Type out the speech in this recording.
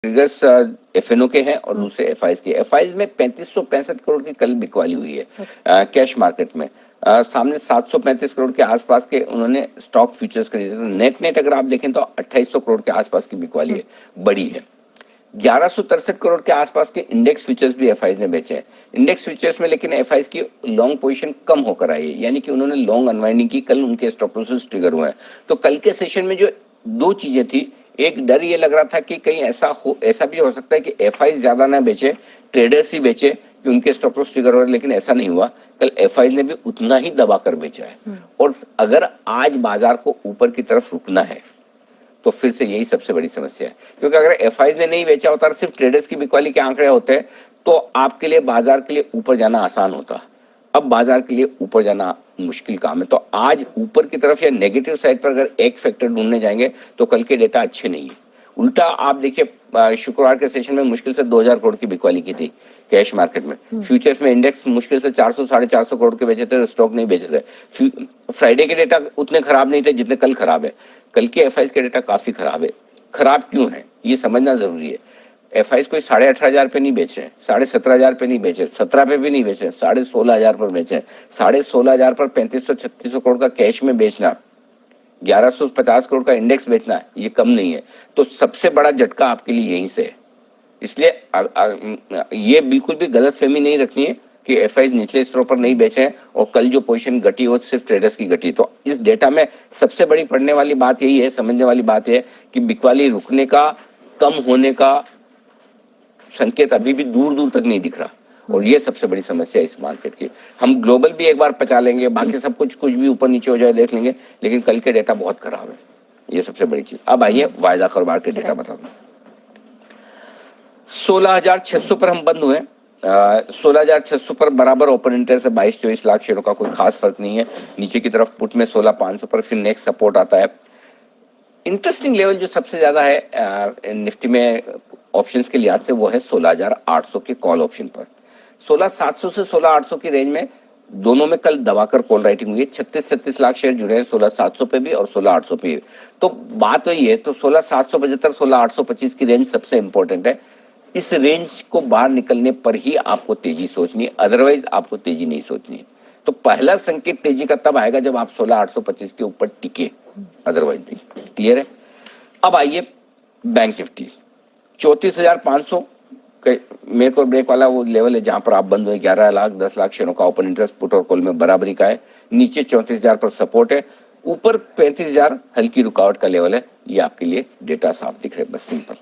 Triggers F&O के हैं और दूसरे एफआईज के। एफआईज में 3565 करोड़ की कल बिकवाली हुई है कैश मार्केट में। सामने 735 करोड़ के आसपास के उन्होंने स्टॉक फ्यूचर्स खरीदे। तो नेट अगर आप देखें तो 2800 करोड़ के आसपास की बिकवाली है, बड़ी है। 1163 करोड़ के आसपास के इंडेक्स फ्यूचर्स भी एफआईज ने बेचे हैं। इंडेक्स फ्यूचर्स में लेकिन एफआईज की लॉन्ग पोजीशन कम होकर आई है, यानी कि उन्होंने लॉन्ग अनवाइंडिंग की। कल उनके स्टॉप लॉसेस ट्रिगर हुए हैं। तो कल के सेशन में जो दो चीजें थी, एक डर ये लग रहा था कि कहीं ऐसा भी हो सकता है कि एफआई ज्यादा ना बेचे, ट्रेडर्स ही बेचे कि उनके स्टॉप लॉस ट्रिगर हो रहे, लेकिन ऐसा नहीं हुआ। कल एफआई ने भी उतना ही दबा कर बेचा है। और अगर आज बाजार को ऊपर की तरफ रुकना है तो फिर से यही सबसे बड़ी समस्या है, क्योंकि अगर एफआई ने नहीं बेचा होता और सिर्फ ट्रेडर्स की बिकवाली के आंकड़े होते तो आपके लिए बाजार के लिए ऊपर जाना आसान होता। अब बाजार के लिए ऊपर जाना मुश्किल काम है। तो आज ऊपर की तरफ या नेगेटिव साइड पर अगर एक फैक्टर ढूंढने जाएंगे तो कल के डेटा अच्छे नहीं है। उल्टा आप देखिए, शुक्रवार के सेशन में मुश्किल से 2000 करोड़ की बिकवाली की थी कैश मार्केट में। फ्यूचर्स में इंडेक्स मुश्किल से 400 450 करोड़ के बेचे थे, स्टॉक नहीं बेचे थे। फ्राइडे के डेटा उतने खराब नहीं थे जितने कल खराब है। कल के एफआईज के डेटा काफी खराब है। खराब क्यों है ये समझना जरूरी है। एफआईज कोई 18,500 पे नहीं बेच रहे हैं, 17,500 पे नहीं बेचे, 17 पे भी नहीं बेचे, 16,500 पर बेचे। 16,500 पर 3500-3600 करोड़ का कैश में बेचना, 1150 करोड़ का इंडेक्स बेचना, ये कम नहीं है। तो सबसे बड़ा झटका आपके लिए यहीं से है। इसलिए ये बिल्कुल भी गलतफहमी नहीं रखनी है कि एफआईज निचले स्तरों पर नहीं बेचे हैं और कल जो पोजीशन घटी वो सिर्फ ट्रेडर्स की घटी। तो इस डेटा में सबसे बड़ी पढ़ने वाली बात यही है, समझने वाली बात है कि बिकवाली रुकने का, कम होने का संकेत अभी भी दूर दूर तक नहीं दिख रहा। और ये सबसे बड़ी समस्या है इस मार्केट की। हम ग्लोबल भी एक बार पचा लेंगे, बाकी सब कुछ भी ऊपर नीचे हो जाए देख लेंगे, लेकिन कल के डेटा बहुत खराब है। ये सबसे बड़ी चीज। अब आइए वायदा कारोबार के डेटा बताता हूँ। 16,600 पर हम बंद हुए। 16,600 पर बराबर ओपन इंटरेस्ट है। 22-24 लाख शेयरों का कोई खास फर्क नहीं है। नीचे की तरफ पुट में 16,500 पर फिर नेक्स्ट सपोर्ट आता है। इंटरेस्टिंग लेवल जो सबसे ज्यादा है निफ्टी में ऑप्शंस के लिहाज से वो है 16,800 के कॉल ऑप्शन पर। 16,700 से 16,800 की रेंज में दोनों में कल दबाकर कॉल राइटिंग हुई है। 36-37 लाख शेयर जुड़े हैं 16,700 पे भी और 16,800 पे भी। तो बात वही है। तो 16,775 16,825 की रेंज सबसे इंपॉर्टेंट है। इस रेंज को बाहर निकलने पर ही आपको तेजी सोचनी है, अदरवाइज आपको तेजी नहीं सोचनी है। तो पहला संकेत तेजी का तब आएगा जब आप 16,825 के ऊपर टिके, अदरवाइज नहीं। क्लियर है। अब आइए बैंक निफ्टी 34,500 मेक और ब्रेक वाला वो लेवल है जहां पर आप बंद हुए। 11 लाख 10 लाख शेयरों का ओपन इंटरेस्ट पुट और कॉल में बराबरी का है। नीचे 34,000 पर सपोर्ट है, ऊपर 35,000 हल्की रुकावट का लेवल है। ये आपके लिए डेटा साफ दिख रहे, बस सिंपल।